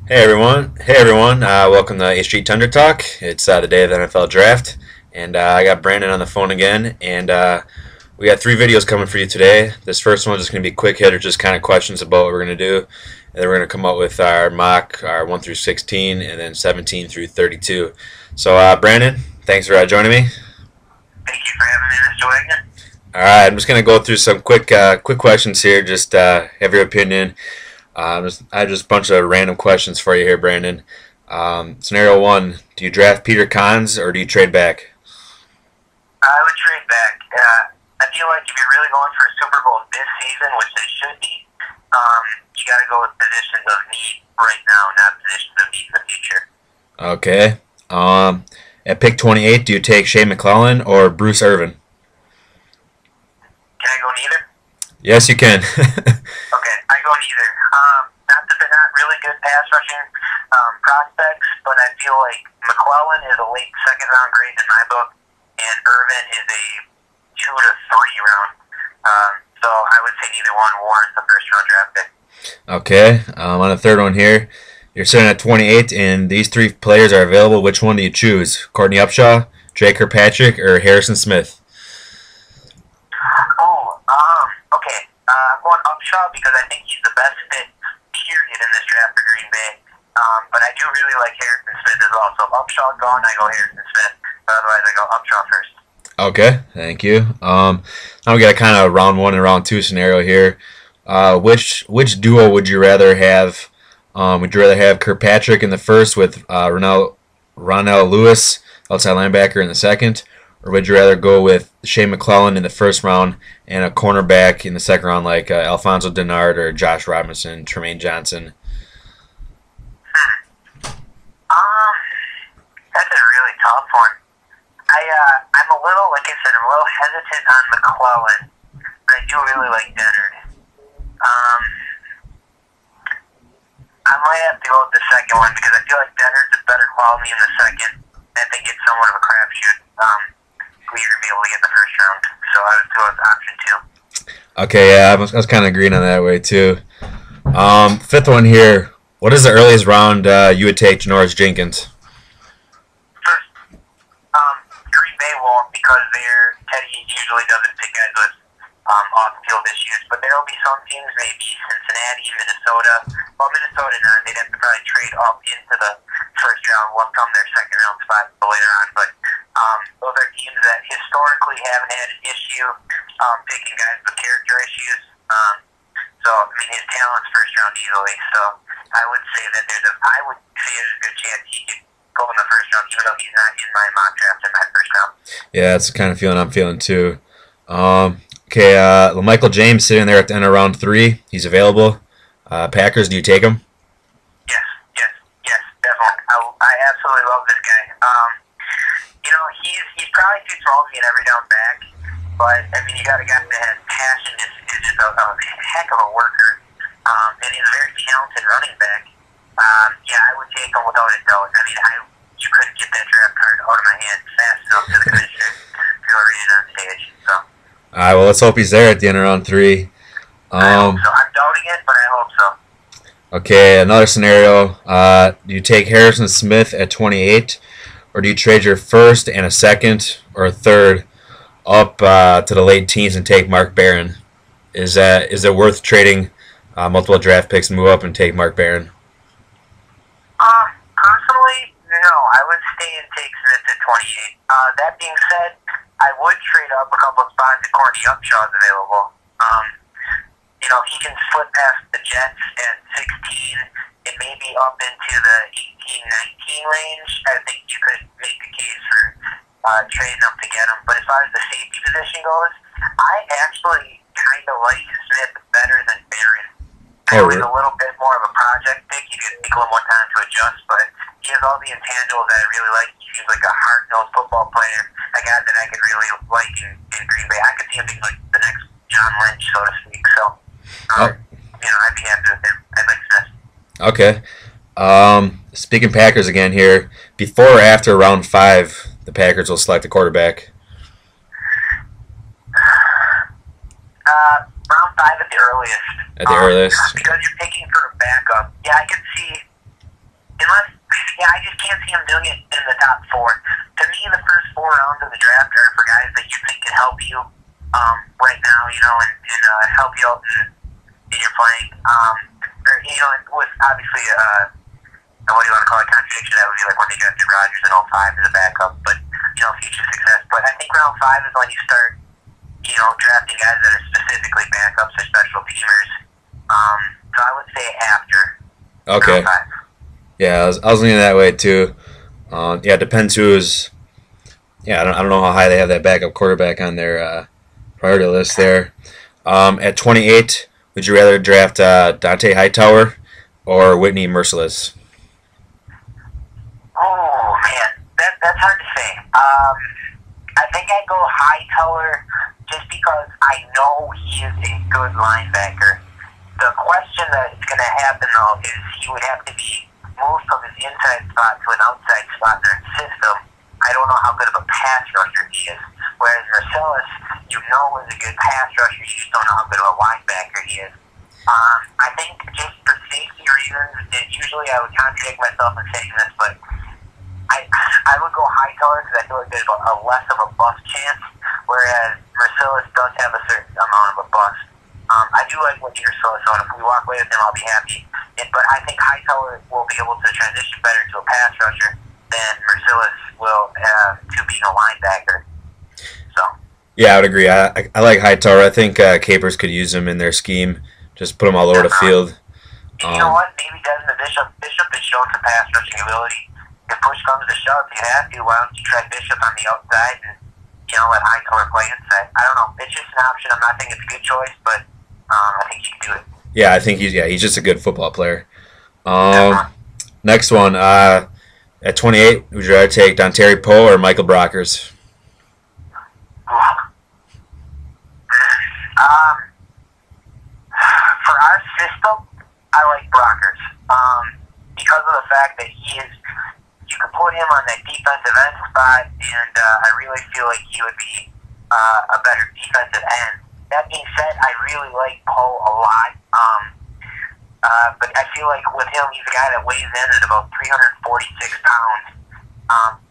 Hey everyone. Welcome to A Street Tundra Talk. It's the day of the NFL Draft, and I got Brandon on the phone again. And we got three videos coming for you today. This first one is just going to be quick hitter, just kind of questions about what we're going to do. And then we're going to come up with our mock, our 1 through 16, and then 17 through 32. So, Brandon, thanks for joining me. Thank you for having me, Mr. Wagner. All right, I'm just going to go through some quick questions here. Just have your opinion. I have just a bunch of random questions for you here, Brandon. Scenario one: do you draft Peter Cons or do you trade back? I would trade back. I feel like if you're really going for a Super Bowl this season, which they should be, you got to go with positions of need right now, not positions of need in the future. Okay. At pick 28, do you take Shane McClellan or Bruce Irvin? Can I go neither? Yes, you can. Okay, I go neither. Not that they're not really good pass rushing prospects, but I feel like McClellan is a late second round grade in my book, and Irvin is a 2 to 3 round. So I would say neither one warrants a first round draft pick. Okay. On the third one here, you're sitting at 28, and these three players are available. Which one do you choose? Courtney Upshaw, Drake Kirkpatrick, or Harrison Smith? Okay. I'm going Upshaw because I think he's the best fit, period, in this draft for Green Bay. But I do really like Harrison Smith as well. So if Upshaw's gone, I go Harrison Smith. But otherwise, I go Upshaw first. Okay, thank you. Now we got a kind of round one and round two scenario here. Which duo would you rather have? Would you rather have Kirkpatrick in the first with Ronell Lewis, outside linebacker, in the second, or would you rather go with Shane McClellan in the first round and a cornerback in the second round like Alfonso Denard or Josh Robinson, Tremaine Johnson? That's a really tough one. I'm a little, like I said, I'm a little hesitant on McClellan, but I do really like Denard. I might have to go with the second one because I feel like Denard's a better quality in the second. I think it's somewhat of a crapshoot who you're going to be able to get in the first round. So I would go with option two. Okay, yeah, I was kind of agreeing on that way too. Fifth one here. What is the earliest round you would take Janoris Jenkins? First, Green Bay won't because Teddy usually doesn't pick guys with off-field issues, but there will be some teams, maybe Cincinnati, Minnesota. Well, Minnesota not. They'd have to probably trade up into the first round, will come their second round spot later on. But those are teams that historically haven't had an issue picking guys with character issues. So, I mean, his talent's first round easily. So, I would say that there's a good chance he could go in the first round, even though he's not in my mock draft in my first round. Yeah, that's the kind of feeling I'm feeling too. Okay, Michael James sitting there at the end of round 3. He's available. Packers, do you take him? Yes, definitely. I absolutely love this guy. He's probably too small to be an every down back, but I mean, you got a guy that has passion, is just a heck of a worker, and he's a very talented running back. Yeah, I would take him without a doubt. I mean, you couldn't get that draft card out of my hand fast enough to the commissioner if you were reading on stage. So. All right, well, let's hope he's there at the end of round 3. I hope so. I'm doubting it, but I hope so. Okay, another scenario. Do you take Harrison Smith at 28, or do you trade your first and a second or a third up to the late teens and take Mark Barron? Is it worth trading multiple draft picks and move up and take Mark Barron? Personally, no. I would stay and take Smith at 28. That being said, I would trade up a couple of spots if Courtney Upshaw is available. He can slip past the Jets at 16 and maybe up into the 18-19 range. I think you could make the case for trading up to get him. But as far as the safety position goes, I actually kind of like Smith better than Barron. I know he's a little bit more of a project pick. You can take him one time to adjust, but he has all the intangibles that I really like. He seems like a hard-nosed football player, a guy that I could really like in Green Bay. I could see him being like the next John Lynch, so to speak. So, I'd be happy with him. I'd like Smith. Okay. Speaking Packers again here, before or after round 5, the Packers will select a quarterback? Round 5 at the earliest. At the earliest? Because you're picking for a backup. Yeah, I could see can't see him doing it in the top four. To me, the first 4 rounds of the draft are for guys that you think can help you right now, and help you out in your playing. With obviously, what do you want to call it, contradiction, that would be like when they drafted Rodgers in '05 as a backup, but, future success. But I think round 5 is when you start, drafting guys that are specifically backups or special teamers. So I would say after Okay. round 5. Yeah, I was leaning that way too. Yeah, it depends who is. Yeah, I don't know how high they have that backup quarterback on their priority list there. At 28, would you rather draft Dante Hightower or Whitney Merciless? Oh man, that's hard to say. I think I'd go Hightower just because I know he is a good linebacker. The question that's going to happen though is he would have to be moved from his inside spot to an outside spot in their system. I don't know how good of a pass rusher he is. Whereas Marcellus, is a good pass rusher, you just don't know how good of a linebacker he is. I think just for safety reasons, usually I would contradict myself in saying this, but I would go Hightower because I feel like there's a less of a bust chance, whereas Marcellus does have a certain amount of a bust. I do like what you're so if we walk away with him, I'll be happy. But I think Hightower will be able to transition better to a pass rusher than Marcellus will to being a linebacker. So. Yeah, I would agree. I like Hightower. I think Capers could use him in their scheme. Just put him all over the field. And you know what? Maybe Desmond Bishop. Bishop has shown some pass rushing ability. If push comes to shove, if you have to, why don't you try Bishop on the outside and let Hightower play inside? I don't know. It's just an option. I'm not saying it's a good choice, but I think you can do it. Yeah, I think he's just a good football player. Next one, at 28, would you rather take Dontari Poe or Michael Brockers? For our system, I like Brockers because of the fact that you can put him on that defensive end spot, and I really feel like he would be a better defensive end. That being said, I really like Poe a lot. But I feel like with him, he's a guy that weighs in at about 346 pounds.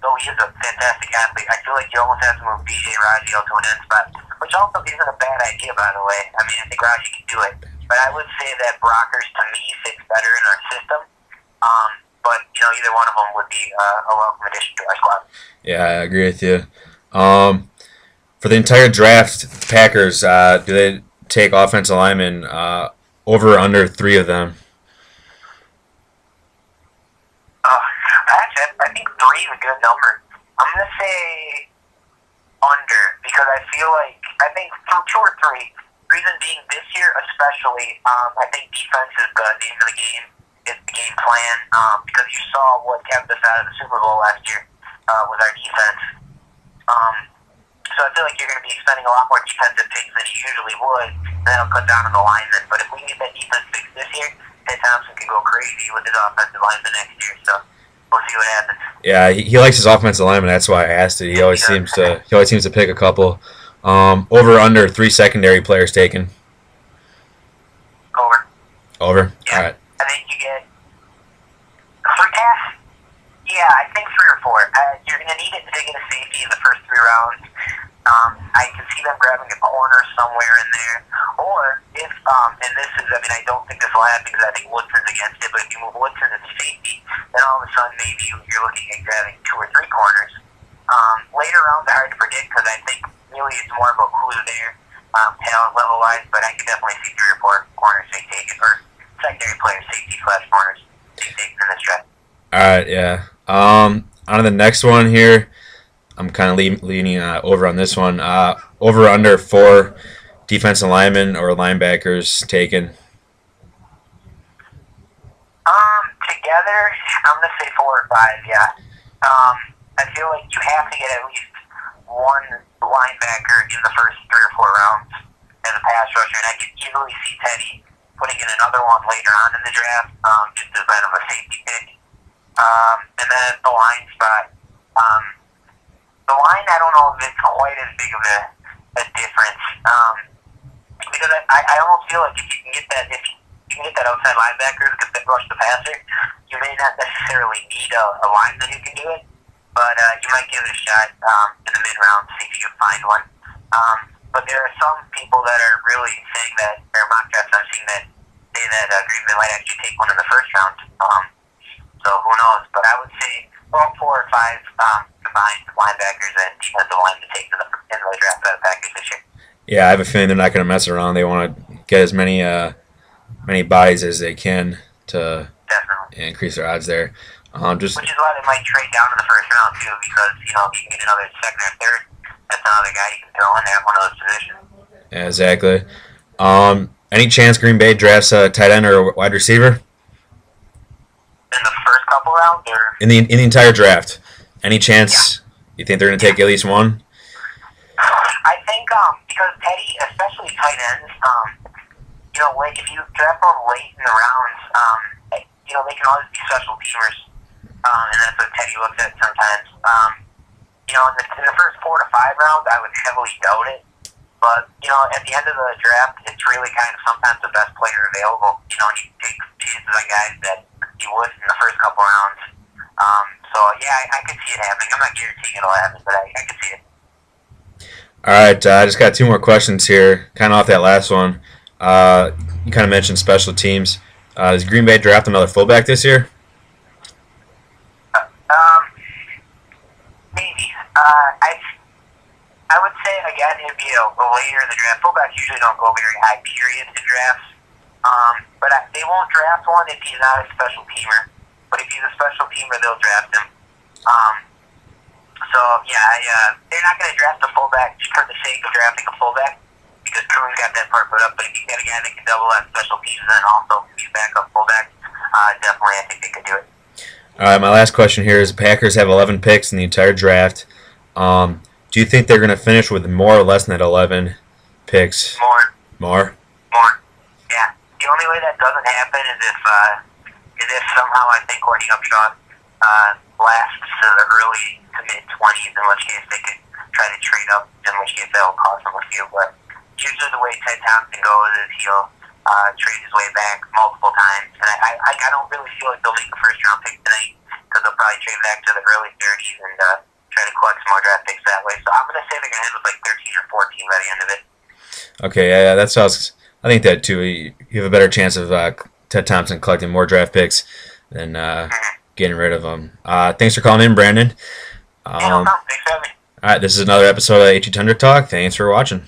Though he is a fantastic athlete, I feel like you almost have to move B.J. Raji out to an end spot, which also isn't a bad idea, by the way. I mean, I think Raji can do it. But I would say that Brockers, to me, fits better in our system. But, either one of them would be a welcome addition to our squad. Yeah, I agree with you. For the entire draft, Packers, do they take offensive linemen over or under 3 of them? Actually, I think 3 is a good number. I'm going to say under because I think through 2 or 3. Reason being, this year especially, I think defense is the name of the game. It's the game plan because you saw what kept us out of the Super Bowl last year with our defense. So I feel like you're going to be spending a lot more defensive picks than you usually would, and that'll cut down on the linemen. But if we get that defense fixed this year, Ted Thompson can go crazy with his offensive linemen next year. So we'll see what happens. Yeah, he likes his offensive linemen. That's why I asked it. He always seems to pick a couple. Over or under 3 secondary players taken. Over. Yeah. All right. I think you get 3 pass. Yeah, I think 3 or 4. You're going to need it to get a safety in the first 3 rounds. I can see them grabbing a corner somewhere in there. Or if, and this is, I don't think this will happen because I think Woodson's against it, but if you move Woodson to safety, then all of a sudden maybe you're looking at grabbing 2 or 3 corners. Later rounds are hard to predict because I think really it's more about who's there, talent level-wise, but I can definitely see 3 or 4 corners being taken, or secondary players, safety/corners being taken in this draft. All right, yeah. On to the next one here. I'm kind of leaning over on this one. Over or under 4 defensive linemen or linebackers taken. Together, I'm going to say 4 or 5, yeah. I feel like you have to get at least 1 linebacker in the first 3 or 4 rounds as a pass rusher, and I could easily see Teddy putting in another one later on in the draft, just as kind of a safety pick. And then the line spot. The line, I don't know if it's quite as big of a difference, because I almost feel like if you can get that outside linebacker who can rush the passer, you may not necessarily necessarily need a lineman who can do it, but you might give it a shot in the mid-round, see if you can find one. But there are some people that are really saying that, or mock drafts I've seen that say that Green Bay might actually take one in the first round. So who knows? But I would say all 4 or 5 combined linebackers and defensive line to take in the draft out of Packers this year. Yeah, I have a feeling they're not going to mess around. They want to get as many buys as they can to increase their odds there. Which is why they might trade down in the first round too, because you can get another second or third. That's another guy you can throw in there at one of those positions. Yeah, exactly. Any chance Green Bay drafts a tight end or a wide receiver? In the first couple rounds, or in the entire draft? Any chance you think they're going to take at least one? I think because Teddy, especially tight ends, like if you draft them late in the rounds, they can always be special teamers, and that's what Teddy looks at sometimes. In the first 4 to 5 rounds, I would heavily doubt it. But, at the end of the draft, it's really kind of sometimes the best player available. You take chances on guys that you would in the first couple rounds. I could see it happening. I'm not guaranteeing it'll happen, but I could see it. All right, I just got 2 more questions here, kind of off that last one. You kind of mentioned special teams. Does Green Bay draft another fullback this year? Maybe. I would say, again, it'd be a later in the draft. Fullbacks usually don't go very high, period, in drafts. But they won't draft one if he's not a special teamer. But if he's a special teamer, they'll draft him. They're not going to draft a fullback just for the sake of drafting a fullback, because Coon's got that part put up. But if you get a guy that can double that special teams and also be a backup fullback, definitely I think they could do it. All right, my last question here is: the Packers have 11 picks in the entire draft. Do you think they're going to finish with more or less than that 11 picks? More? Yeah. The only way that doesn't happen is if somehow I think Courtney Upshaw lasts to the early to mid-20s, in which case they could try to trade up, in which case that will cost them a few. But usually the way Ted Thompson goes is he'll trade his way back multiple times. And I don't really feel like they'll make a first-round pick tonight, because they'll probably trade back to the early 30s and try to collect some more draft picks that way. So I'm going to say they're going to end with like 13 or 14 by the end of it. Okay, yeah, that sounds. I think that too. You have a better chance of Ted Thompson collecting more draft picks than getting rid of them. Thanks for calling in, Brandon. No problem. Thanks for having me. All right, this is another episode of HE Tundra Talk. Thanks for watching.